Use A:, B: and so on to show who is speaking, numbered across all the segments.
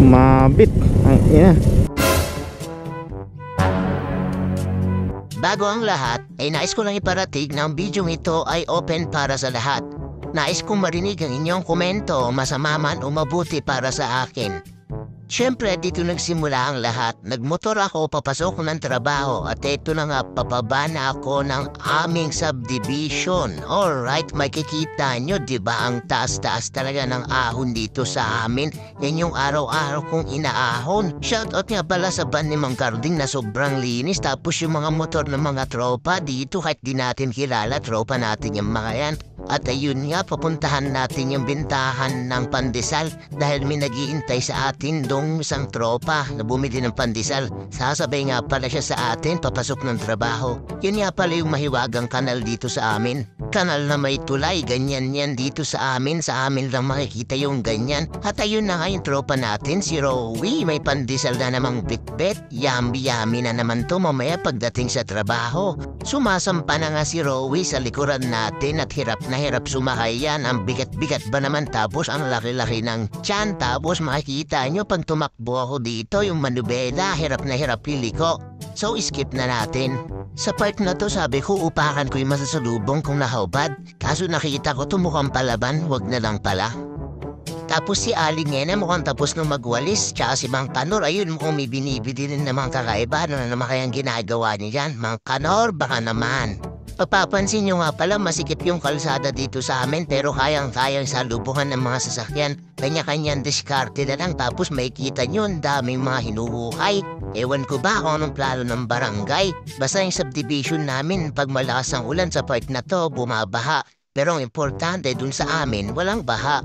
A: Mabit ang ina.
B: Bago ang lahat, ay nais ko lang iparating na ang video ito ay open para sa lahat. Nais kong marinig ang inyong komento, masama man o mabuti para sa akin. Siyempre, dito nagsimula ang lahat. Nagmotor ako papasok ng trabaho at ito na nga papaba na ako ng aming subdivision. Alright, makikita nyo, diba ang taas-taas talaga ng ahon dito sa amin? Yan yung araw-araw kong inaahon. Shoutout nga pala sa van ni Mang Carding na sobrang linis. Tapos yung mga motor ng mga tropa dito, kahit di natin kilala, tropa natin yung mga yan. At ayun nga, papuntahan natin yung bintahan ng pandesal dahil may nag-iintay sa atin dong isang tropa na bumili ng pandesal. Sasabay nga pala siya sa atin papasok ng trabaho. Yun nga pala yung mahiwagang kanal dito sa amin. Kanal na may tulay, ganyan yan dito sa amin lang makikita yung ganyan. At ayun na nga yung tropa natin, si Rowie, may pandesal na namang bitbit. Yummy na naman to mamaya pagdating sa trabaho. Sumasampa na nga si Rowie sa likuran natin at hirap na hirap sumakay yan. Ang bigat-bigat ba naman tapos ang laki-laki ng tiyan. Tapos makikita nyo pag tumakbo ako dito yung manubela, hirap na hirap piliko. So skip na natin. Sa part na to sabi ko upakan ko yung masasalubong kung nahubad. Kaso nakita ko to mukhang palaban, wag na lang pala. Tapos si Aling Ngena mukhang tapos nung magwalis. Tsaka si Mang Kanor, ayun mukhang may binibili din namang kakaiba. Ano na naman kayang ginagawa niya dyan? Mang Kanor, baka naman. Papapansin nyo nga pala masikip yung kalsada dito sa amin pero kayang-kayang salubungan ng mga sasakyan. Kanya-kanyang diskarte na lang tapos makikita nyo ang daming mga hinuhukay. Ewan ko ba kung anong plano ng barangay. Basta yung subdivision namin pag malakas ang ulan sa part na to bumabaha. Pero ang importante dun sa amin walang baha.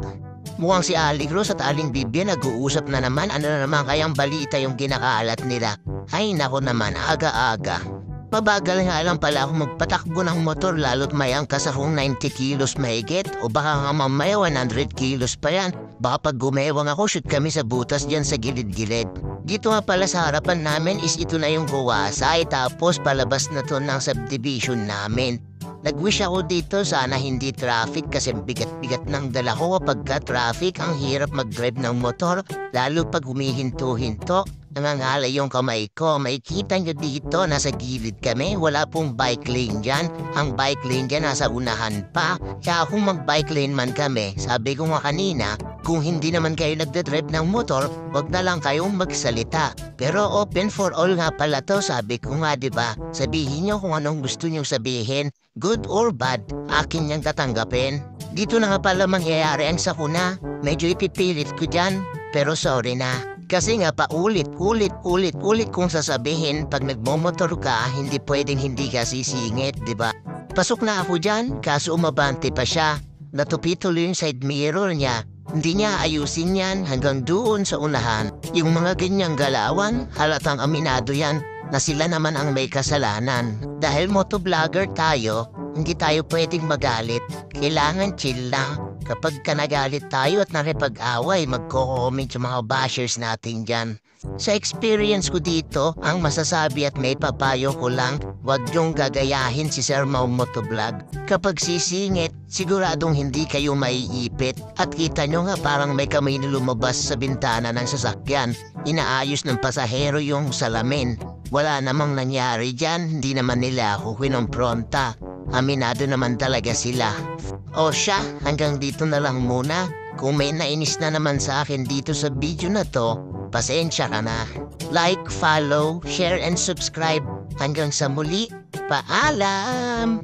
B: Mukhang si Aling Rose at Aling Bibia nag-uusap na naman ano na naman kayang balita yung kinakaalat nila. Ay nako naman aga-aga. Pabagal nga lang pala ako magpatakbo ng motor lalo't may angkas akong 90 kilos mahigit o baka nga mamaya 100 kilos pa yan. Baka pag gumewang ako shoot kami sa butas dyan sa gilid-gilid. Dito nga pala sa harapan namin is ito na yung Huwasay tapos palabas na to ng subdivision namin. Nag-wish ako dito sana hindi traffic kasi bigat-bigat ng dala ko kapag traffic ang hirap mag-drive ng motor lalo pag humihinto-hinto. Nangangalay yung kamay ko. Makikita nyo dito, nasa gilid kami. Wala pong bike lane dyan. Ang bike lane dyan nasa unahan pa. Kaya kung mag-bike lane man kami, sabi ko nga kanina, kung hindi naman kayo nagdadrive ng motor, wag na lang kayong magsalita. Pero open for all nga pala to, sabi ko nga diba? Sabihin nyo kung anong gusto nyo sabihin. Good or bad, akin niyang tatanggapin. Dito na nga pala mangyayari ang sakuna. Medyo ipipilit ko dyan, pero sorry na. Kasi nga paulit kung sasabihin pag nagmomotor ka, hindi pwedeng hindi ka sisingit, diba? Pasok na ako dyan, kaso umabante pa siya. Natupi tuloy yung side mirror niya. Hindi niya ayusin yan hanggang doon sa unahan. Yung mga ganyang galawan, halatang aminado yan na sila naman ang may kasalanan. Dahil motovlogger tayo, hindi tayo pwedeng magalit. Kailangan chill lang. Kapag ka nagalit tayo at nakipag-away, magko-comment yung mga bashers natin dyan. Sa experience ko dito, ang masasabi at may papayo ko lang, wag niyong gagayahin si Sir Mau Motovlog. Kapag sisingit, siguradong hindi kayo maiipit. At kita nyo nga parang may kamay na lumabas sa bintana ng sasakyan. Inaayos ng pasahero yung salamin. Wala namang nangyari dyan, hindi naman nila ako kinompronta. Aminado naman talaga sila. O siya, hanggang dito na lang muna. Kung may nainis na naman sa akin dito sa video na to, pasensya ka na. Like, follow, share, and subscribe. Hanggang sa muli, paalam!